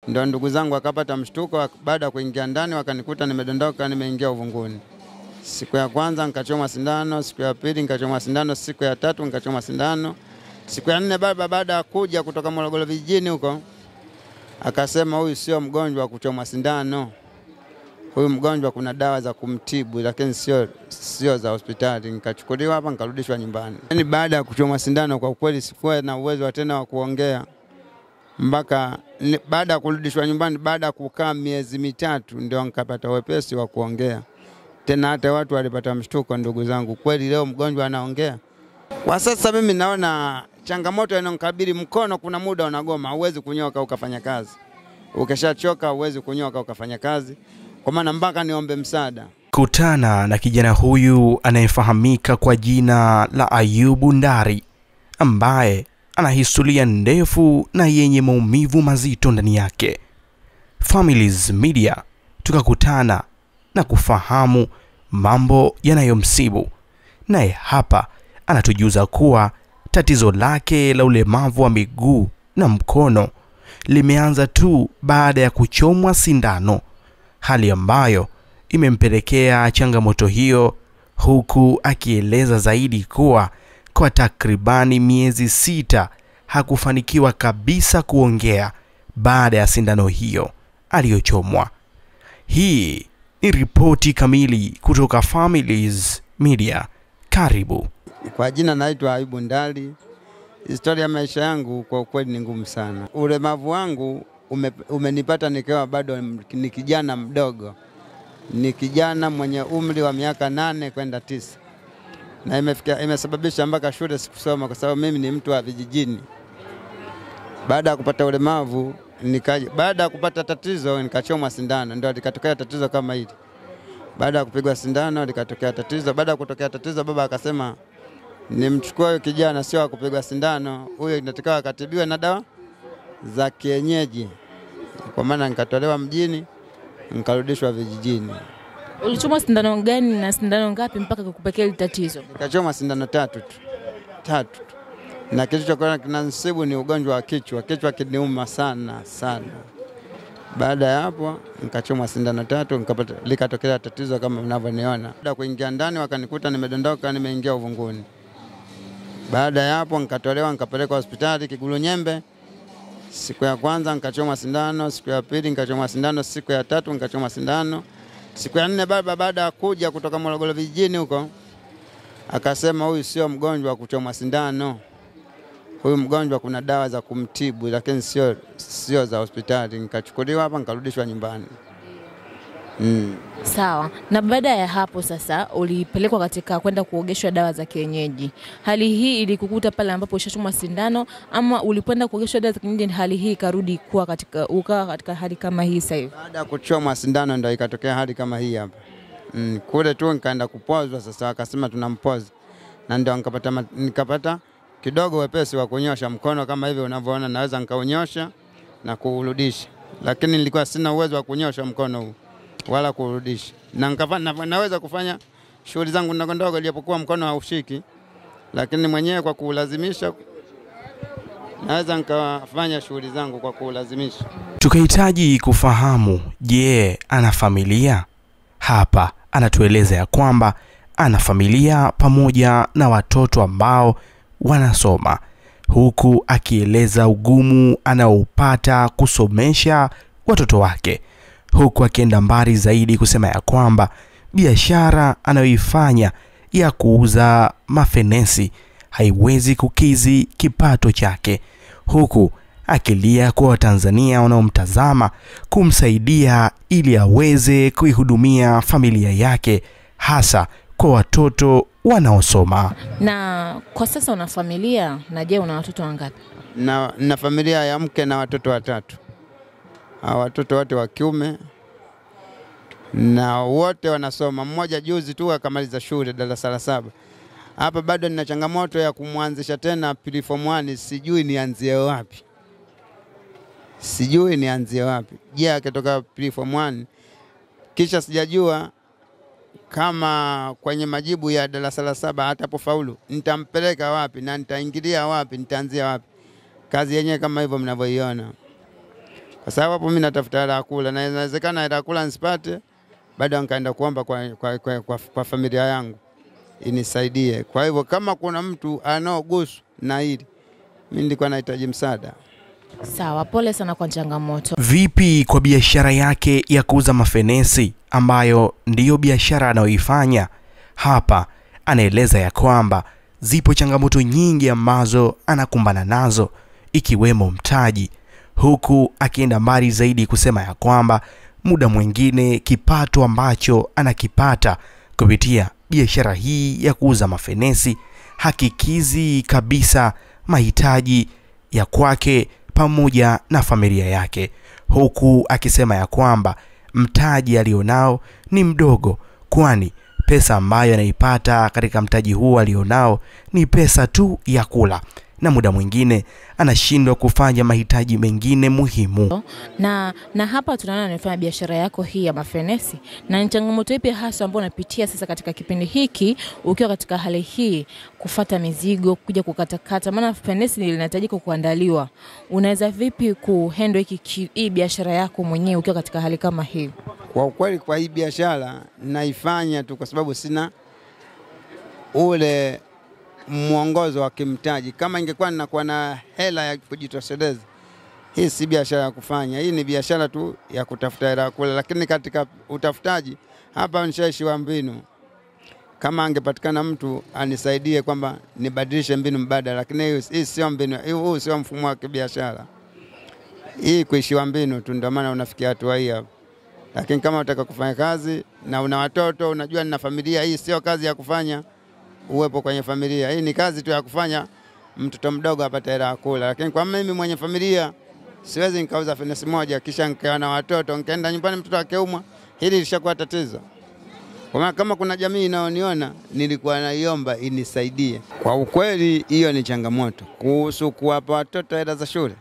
Ndio ndugu zangu wakapata mshtuko, baada ya kuingia ndani wakanikuta nimedondoka, nimeingia uvunguni. Siku ya kwanza nikachomwa sindano, siku ya pili nikachomwa sindano, siku ya tatu nikachomwa sindano. Siku ya 4 baba baada ya kuja kutoka Morogoro vijijini huko akasema huyu sio mgonjwa wa kuchomwa sindano. Huyu mgonjwa kuna dawa za kumtibu lakini sio za hospitali. Nikachukuliwa hapa nikarudishwa nyumbani. Yaani baada ya kuchomwa sindano kwa kweli sikuwa na uwezo tena wa kuongea. Mpaka baada ya kurudishwa nyumbani, baada ya kukaa miezi 3 ndio nikapata wepesi wa kuongea. Tena hata watu walipata mshtuko, ndugu zangu, kweli leo mgonjwa anaongea. Kwa sasa mimi naona changamoto inanikabili, mkono kuna muda unagoma, huwezi kunyoka ukafanya kazi. Ukishachoka huwezi kunyoka ukafanya kazi. Kwa maana mpaka niombe msaada. Kutana na kijana huyu anayefahamika kwa jina la Ayubu Ndari, ambaye ana historia ndefu na yenye maumivu mazito ndani yake. Families Media tukakutana na kufahamu mambo yanayomsibu. Naye hapa anatujuza kuwa tatizo lake la ulemavu wa miguu na mkono limeanza tu baada ya kuchomwa sindano, hali ambayo imempelekea changamoto hiyo, huku akieleza zaidi kuwa kwa takribani miezi 6 hakufanikiwa kabisa kuongea baada ya sindano hiyo aliyochomwa. Hii ni ripoti kamili kutoka Families Media. Karibu. Kwa jina naitwa Ayubu Ndari. Historia ya maisha yangu kwa kweli ni ngumu sana. Ulemavu wangu umenipata nikiwa bado ni kijana mdogo. Ni kijana mwenye umri wa miaka 8 kwenda 9. Na imesababisha mpaka shule sikusoma kwa sababu mimi ni mtu wa vijijini. Baada ya kupata ulemavu, baada ya kupata tatizo nikachomwa sindano, ndio likatokea tatizo kama hili. Baada ya kupigwa sindano likatokea tatizo. Baada ya kutokea tatizo, baba akasema nimchukue huyo kijana, sio kupigwa sindano, huyo inatakiwa akatibiwe na dawa za kienyeji. Kwa maana nikatolewa mjini nikarudishwa vijijini. Ulichomwa sindano gani na sindano ngapi mpaka kukupekea ile tatizo? Nikachomwa sindano 3 tu. 3 tu. Na kitu cha kinanisibu ni ugonjwa wa kichwa. Kichwa kiniuma sana sana. Baada ya hapo nikachomwa sindano 3 likatokea tatizo kama mnavyoniona. Baada kuingia ndani wakanikuta nimedondoka, nimeingia uvunguni. Baada ya hapo nikatolewa nikapelekwa hospitali Kigulunyembe. Siku ya kwanza nikachomwa sindano, siku ya pili nikachomwa sindano, siku ya tatu nikachomwa sindano. Siku ya 4 baba baada ya kuja kutoka Morogoro vijijini huko akasema huyu sio mgonjwa wa kuchomwa sindano. Huyu mgonjwa kuna dawa za kumtibu lakini sio za hospitali. Nikachukuliwa hapa nikarudishwa nyumbani. Sawa. Na baada ya hapo sasa ulipelekwa katika kwenda kuogeshwa dawa za kienyeji. Hali hii ilikukuta pale ambapo ushachomwa sindano, ama ulipoenda kuogeshwa dawa za kienyeji hali hii ikarudi kuwa katika hali kama hii sasa hivi? Baada ya kuchomwa sindano ndio ikatokea hali kama hii hapa. Kule tu nikaenda kupozwa, sasa akasema tunampoza. Na ndio nikapata kidogo wepesi wa kunyosha mkono kama hivi unavyoona, naweza nikaunyosha na kuurudisha. Lakini nilikuwa sina uwezo wa kunyosha mkono huu wala kurudisha. Na naweza kufanya shughuli zangu ndogo ndogo ilipokuwa mkono haushiki, lakini mwenyewe kwa kuulazimisha naweza nikafanya shughuli zangu kwa kuulazimisha. Tukahitaji kufahamu, je, ana familia? Hapa anatueleza ya kwamba ana familia pamoja na watoto ambao wanasoma, huku akieleza ugumu anaoupata kusomesha watoto wake, huku akienda mbali zaidi kusema ya kwamba biashara anayoifanya ya kuuza mafenesi haiwezi kukizi kipato chake, huku akilia kwa Watanzania wanaomtazama kumsaidia ili aweze kuihudumia familia yake, hasa kwa watoto wanaosoma. Na kwa sasa una familia, na je una watoto wangapi? Na familia ya mke na watoto 3. Watoto wote wa kiume na wote wanasoma. Mmoja juzi tu akamaliza shule darasa la 7. Hapa bado nina changamoto ya kumwanzisha tena Form 1, sijui nianzie wapi. Je, akitoka Form 1 kisha sijajua kama kwenye majibu ya darasa la 7 atapofaulu nitampeleka wapi na nitaingilia wapi, nitaanzia wapi. Kazi yenyewe kama hivyo mnavyoiona. Kwa sababu hapo mimi natafuta hela kula, na inawezekana hela kula nisipate, bado nikaenda kuomba kwa familia yangu inisaidie. Kwa hivyo kama kuna mtu anaoguswa na hili, mimi nilikuwa nahitaji msaada. Sawa, pole sana kwa changamoto. Vipi kwa biashara yake ya kuuza mafenesi ambayo ndiyo biashara anayoifanya? Hapa anaeleza ya kwamba zipo changamoto nyingi ambazo anakumbana nazo, ikiwemo mtaji, huku akienda mbali zaidi kusema ya kwamba muda mwingine kipato ambacho anakipata kupitia biashara hii ya kuuza mafenesi hakikizi kabisa mahitaji ya kwake pamoja na familia yake, huku akisema ya kwamba mtaji alionao ni mdogo, kwani pesa ambayo anaipata katika mtaji huu alionao ni pesa tu ya kula, na muda mwingine anashindwa kufanya mahitaji mengine muhimu. Na hapa tunaona unafanya biashara yako hii ya mafenesi, na ni changamoto ipi hasa ambayo unapitia sasa katika kipindi hiki ukiwa katika hali hii, kufuata mizigo, kuja kukatakata, maana fenesi linahitajika kuandaliwa. Unaweza vipi kuhandle hii biashara yako mwenyewe ukiwa katika hali kama hii? Kwa ukweli kwa hii biashara naifanya tu kwa sababu sina ule mwongozo wa kimtaji. Kama ingekuwa ninakuwa na hela ya kujitosheleza, hii si biashara ya kufanya. Hii ni biashara tu ya kutafuta hela kula. Lakini katika utafutaji hapa nishaishiwa mbinu. Kama angepatikana mtu anisaidie kwamba nibadilishe mbinu mbadala, lakini hii sio mbinu, huu sio mfumo wa kibiashara. Hii kuishiwa mbinu tu, ndio maana unafikia hatua hii hapa. Lakini kama unataka kufanya kazi na una watoto, unajua nina familia, hii sio kazi ya kufanya uwepo kwenye familia. Hii ni kazi tu ya kufanya mtoto mdogo apate hela kula. Lakini kwa mimi mwenye familia siwezi nikauza fenesi moja kisha nikawa na watoto nikaenda nyumbani mtoto akeumwa. Hili lishakuwa tatizo. Kwa maana kama kuna jamii inaoniona, nilikuwa naiomba inisaidie. Kwa ukweli hiyo ni changamoto kuhusu kuwapa watoto hela za shule.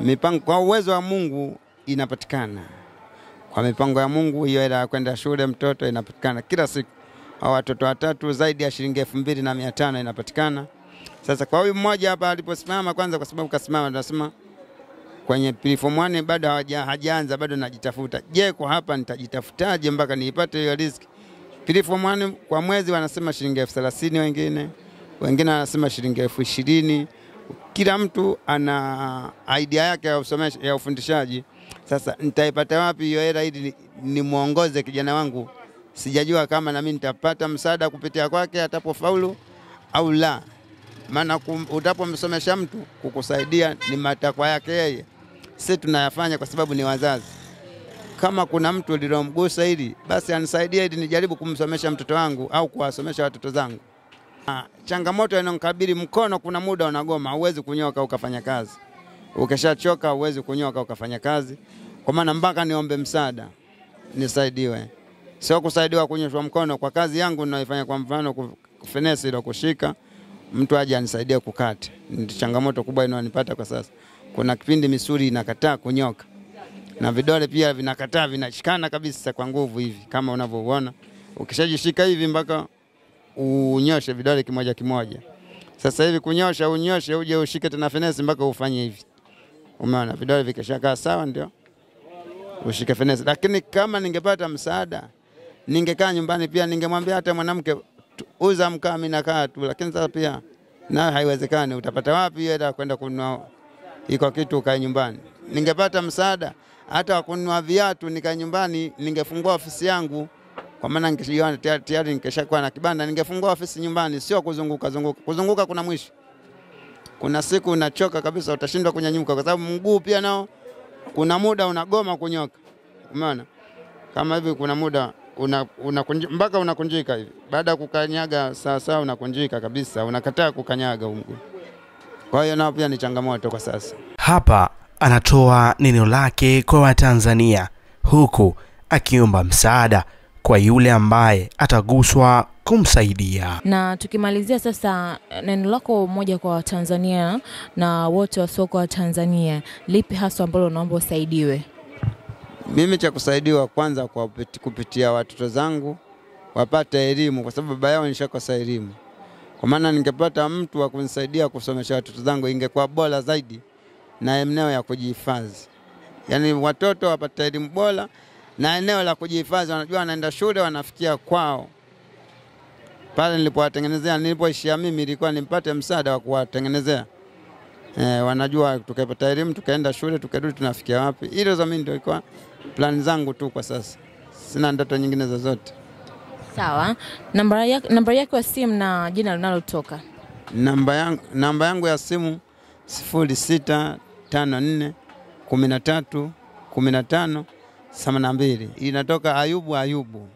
Mipango kwa uwezo wa Mungu inapatikana. Kwa mipango ya Mungu hiyo hela ya kwenda shule mtoto inapatikana kila siku. Watoto watatu zaidi ya shilingi 2500 inapatikana. Sasa kwa huyu mmoja hapa aliposimama, kwanza kwa sababu kasimama tunasema kwenye platform 1 bado hajaanza, bado najitafuta. Je, kwa hapa nitajitafutaje mpaka niipate hiyo riziki? Platform 1 kwa mwezi wanasema shilingi 30,000, wengine wanasema shilingi 20,000. Kila mtu ana idea yake ya ufundishaji. Sasa nitaipata wapi hiyo hela ili ni muongoze kijana wangu? Sijajua kama na mimi nitapata msaada kupitia kwake atapofaulu au la. Maana utapomsomesha mtu kukusaidia ni matakwa yake yeye. Sisi tunayafanya kwa sababu ni wazazi. Kama kuna mtu aliyomgusa hili, basi anisaidie ili nijaribu kumsomesha mtoto wangu au kuwasomesha watoto zangu. Changamoto inanikabili, mkono kuna muda unagoma, huwezi kunyoka ukafanya kazi. Ukishachoka huwezi kunyoka ukafanya kazi. Kwa maana mpaka niombe msaada nisaidiwe. Sio kusaidiwa kunyoshwa mkono kwa kazi yangu ninaifanya, kwa mfano fenesi ile kushika, mtu aje anisaidie kukata. Ndio changamoto kubwa inayonipata kwa sasa. Kuna kipindi misuli inakataa kunyoka. Na vidole pia vinakataa, vinashikana kabisa kwa nguvu hivi kama unavyoona. Ukishajishika hivi mpaka unyoshe vidole kimoja kimoja. Sasa hivi kunyosha unyoshe uje ushike tena fenesi mpaka ufanye hivi. Umeona vidole vikishakaa sawa ndio ushike fenesi. Lakini kama ningepata msaada, ningekaa nyumbani pia ningemwambia hata mwanamke uza mkaa mimi nakaa tu, lakini sasa pia na haiwezekani. Utapata wapi hela kwenda kununua iko kitu ukae nyumbani? Ningepata msaada hata wa kununua viatu nikae nyumbani, ningefungua ofisi yangu. Kwa maana ningeshiona tayari nikeshakuwa na kibanda, ningefungua ofisi nyumbani, sio kuzunguka kuna mwisho. Kuna siku unachoka kabisa, utashindwa kunyanyuka kwa sababu mguu pia nao kuna muda unagoma kunyoka. Umeona? Kama hivi kuna muda mpaka unakunjika hivi. Baada ya kukanyaga sawa unakunjika kabisa, unakataa kukanyaga mguu. Kwa hiyo nao pia ni changamoto kwa sasa. Hapa anatoa neno lake kwa Watanzania, huku akiomba msaada kwa yule ambaye ataguswa kumsaidia. Na tukimalizia sasa, neno lako moja kwa Watanzania na wote wa soko wa Tanzania, lipi hasa ambalo unaomba usaidiwe? Mimi cha kusaidiwa kwanza kwa kupitia watoto zangu wapate elimu, kwa sababu baba yao nishakosa elimu. Kwa maana ningepata mtu wa kunisaidia kusomesha watoto zangu ingekuwa bora zaidi na eneo ya kujihifadhi. Yaani watoto wapate elimu bora na eneo la kujihifadhi, wanajua wanaenda shule wanafikia kwao. Pale nilipowatengenezea, nilipoishia mimi ilikuwa nimpate msaada wa kuwatengenezea. Wanajua tukipata elimu tukaenda shule tukarudi tunafikia wapi. Hilo za mimi ndio ilikuwa plan zangu tu kwa sasa. Sina ndoto nyingine zozote. Sawa. Namba yako ya simu na jina linalotoka. Namba yangu ya simu 0654 13 15 82. Inatoka Ayubu.